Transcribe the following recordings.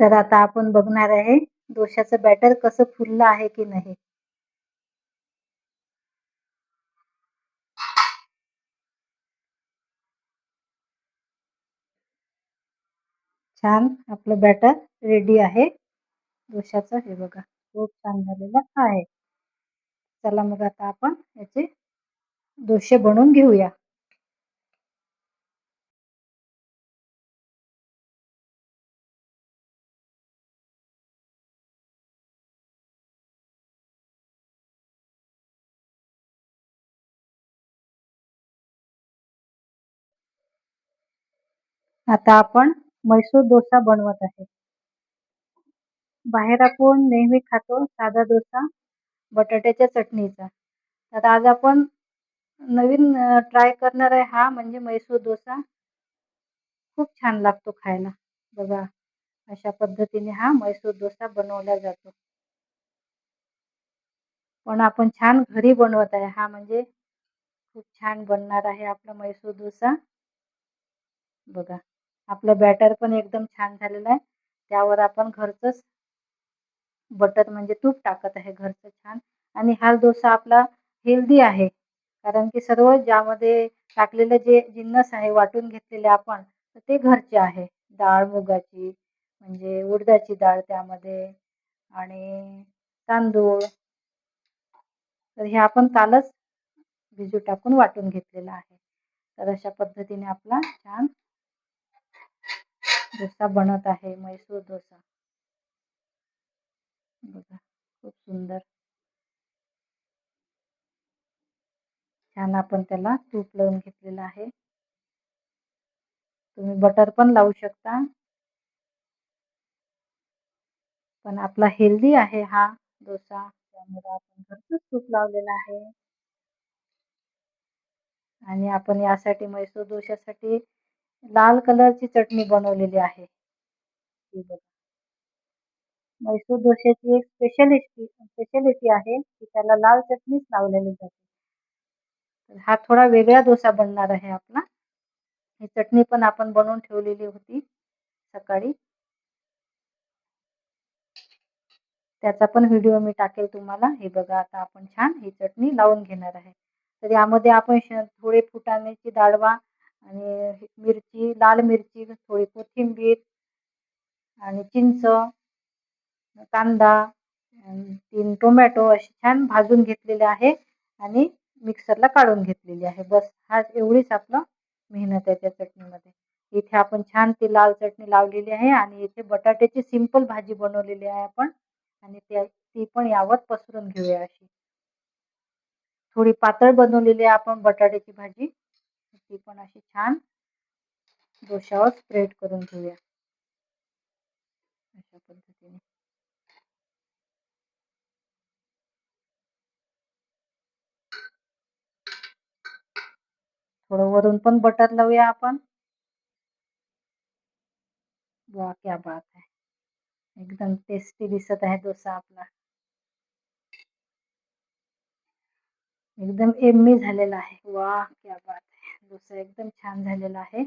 तर आता आपण बघणार आहे डोश्याचं बॅटर कसं फुललं आहे की नाही. छान आपलं बॅटर रेडी आहे डोश्याचं. हे बघा खूप छान झालेलं आहे. चला मग आता आपण याचे डोसे बनवून घेऊया. आता आपण मैसूर डोसा बनवत आहे. बाहेर आपण नेहमी खातो साधा डोसा बटाट्याच्या चटणीचा. तर आज आपण नवीन ट्राय करणार आहे हा म्हणजे मैसूर डोसा. खूप छान लागतो खायला. बघा अशा पद्धतीने हा मैसूर डोसा बनवला जातो. पण आपण छान घरी बनवत आहे हा म्हणजे खूप छान बनणार आहे आपला मैसूर डोसा. बघा आपलं बॅटर पण एकदम छान झालेलं आहे. त्यावर आपण घरचंच बटर म्हणजे तूप टाकत आहे घरचं छान. आणि हा डोसा आपला हेल्दी आहे. कारण की सर्व ज्यामध्ये टाकलेले जे जिन्नस आहे वाटून घेतलेले आपण तर ते घरचे आहे. डाळ मुगाची म्हणजे उडदाची डाळ त्यामध्ये आणि तांदूळ. तर हे आपण कालच भिजू टाकून वाटून घेतलेलं आहे. तर अशा पद्धतीने आपला छान डोसा बनत आहे मैसूर डोसा. बघा खूप सुंदर छान आपण त्याला तूप लावून घेतलेलं आहे. तुम्ही बटर पण लावू शकता. पण आपला हेल्दी आहे हा डोसा त्यामुळे आपण घरचंच तूप लावलेलं आहे. आणि आपण यासाठी मैसूर डोश्यासाठी लाल कलरची चटणी बनवलेली आहे. ही बघा. मैसूर डोश्याची एक स्पेशालिटी आहे की त्याला लाल चटणीच लावलेली जाते. तर हा थोडा वेगळा डोसा बनणार आहे आपला. ही चटणी पण आपण बनवून ठेवलेली होती सकाळी. त्याचा पण व्हिडिओ मी टाकेल तुम्हाला. हे बघा आता आपण छान ही चटणी लावून घेणार आहे. तर यामध्ये आपण थोडे फुटाण्याची डाळवा आणि मिरची, लाल मिरची, थोडी कोथिंबीर आणि चिंच, कांदा, 3 टोमॅटो असे छान भाजून घेतलेले आहे आणि मिक्सरला काढून घेतलेली आहे. बस हा एवढीच आपलं मेहनत आहे त्या चटणीमध्ये. इथे आपण छान ती लाल चटणी लावलेली आहे आणि इथे बटाट्याची सिंपल भाजी बनवलेली आहे आपण आणि ती पण यावर पसरून घेऊया अशी. थोडी पातळ बनवलेली आहे आपण बटाट्याची भाजी. ती पण अशी छान डोश्यावर स्प्रेड करून घेऊया अशा पद्धतीने. थोडं वरून पण बटर लावूया आपण. वाह क्या बात है! एकदम टेस्टी दिसत आहे डोसा आपला. एकदम यम्मी झालेला आहे. वाह क्या बात है! डोसा एकदम छान झालेला आहे.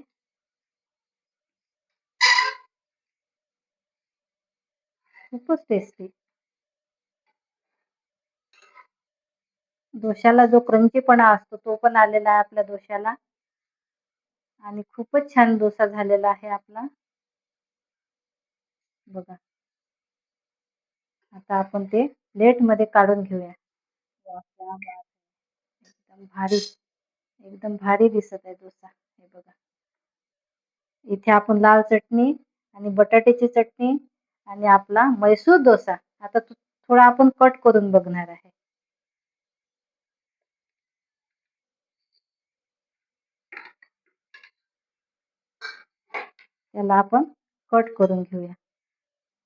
खूपच टेस्टी. डोश्याला जो क्रंचीपणा असतो तो पण आलेला आहे आपल्या डोश्याला आणि खूपच छान डोसा झालेला आहे आपला. बघा. आता आपण ते प्लेटमध्ये काढून घेऊया. वाह क्या बात है! एकदम भारी, एकदम भारी दिसत आहे डोसा. हे बघा. इथे आपण लाल चटणी आणि बटाट्याची चटणी आणि आपला मैसूर डोसा. आता थोडा आपण कट करून बघणार आहे. त्याला आपण कट करून घेऊया.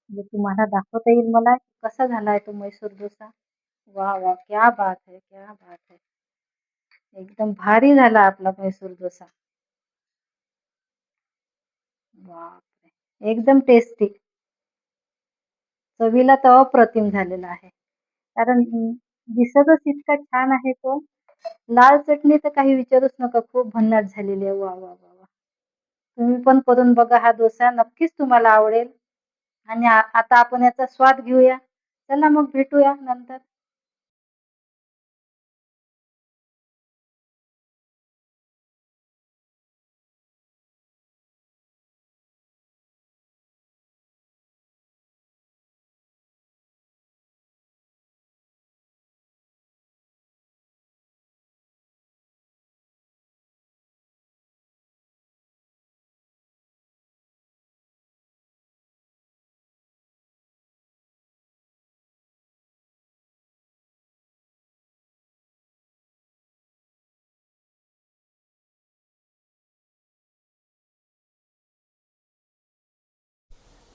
म्हणजे तुम्हाला दाखवता येईल मला कसा झालाय तो मैसूर डोसा. वाह! वाह! क्या बात है! क्या बात है! एकदम भारी झाला आपला मैसूर डोसा. बापरे! एकदम टेस्टी. चवीला तर अप्रतिम झालेला आहे. कारण दिसतच इतका छान आहे तो. लाल चटणी तर काही विचारूच नका. खूप भन्नाट झालेली आहे. वाह, वाह, वाह, वाह! तुम्ही पण करून बघा हा डोसा. नक्कीच तुम्हाला आवडेल. आणि आता आपण याचा स्वाद घेऊया. चला मग भेटूया नंतर.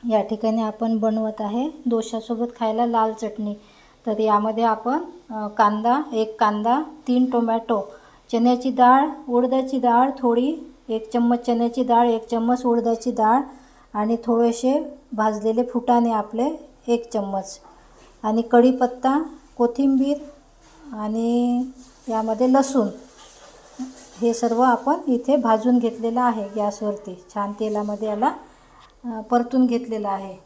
या ठिकाणी आपण बनवत आहे डोशासोबत खायला लाल चटणी. तर यामध्ये आपण कांदा, 1 कांदा, 3 टोमॅटो, चण्याची डाळ, उडदाची डाळ थोडी, 1 चम्मच चण्याची डाळ, 1 चम्मच उडदाची डाळ आणि थोडेसे भाजलेले फुटाणे आपले 1 चम्मच आणि कढीपत्ता, कोथिंबीर आणि यामध्ये लसूण, हे सर्व आपण इथे भाजून घेतलेलं आहे गॅसवरती. छान तेलामध्ये याला परतून घेतलेलं आहे.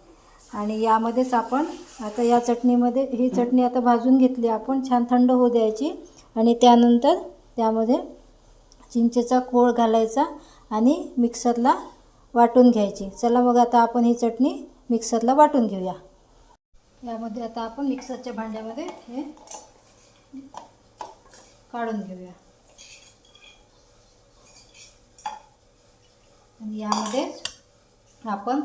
आणि यामध्येच आपण आता या चटणीमध्ये ही चटणी आता भाजून घेतली आपण, छान थंड होऊ द्यायची आणि त्यानंतर त्यामध्ये चिंचेचा कोळ घालायचा आणि मिक्सरला वाटून घ्यायची. चला मग आता आपण ही चटणी मिक्सरला वाटून घेऊया. यामध्ये आता आपण मिक्सरच्या भांड्यामध्ये हे काढून घेऊया आणि यामध्येच आपण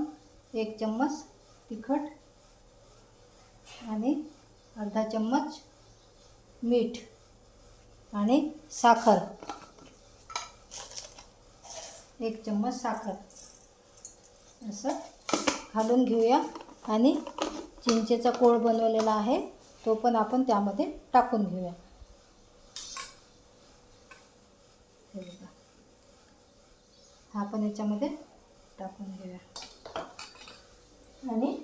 1 चम्मच तिखट आणि अर्धा चम्मच मीठ आणि साखर, 1 चम्मच साखर असं घालून घेऊया आणि चिंचेचा कोळ बनवलेला आहे तो पण आपण त्यामध्ये टाकून घेऊया. हे बघा, हा पण याच्यामध्ये टाकून घेऊया आणि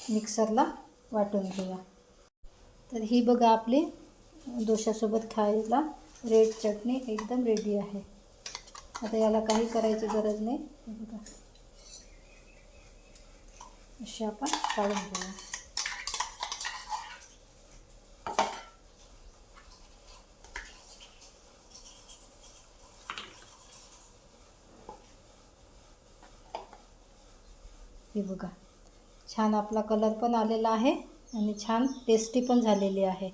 मिक्सरला वाटून घेऊया. तर ही बघा आपली डोशासोबत खायला रेड चटणी एकदम रेडी आहे. आता याला काही करायची गरज नाही. हे बघा, अशी आपण काढून घेऊया. हे बघा, छान आपला कलर पण आलेला आहे आणि छान टेस्टी पण झालेली आहे.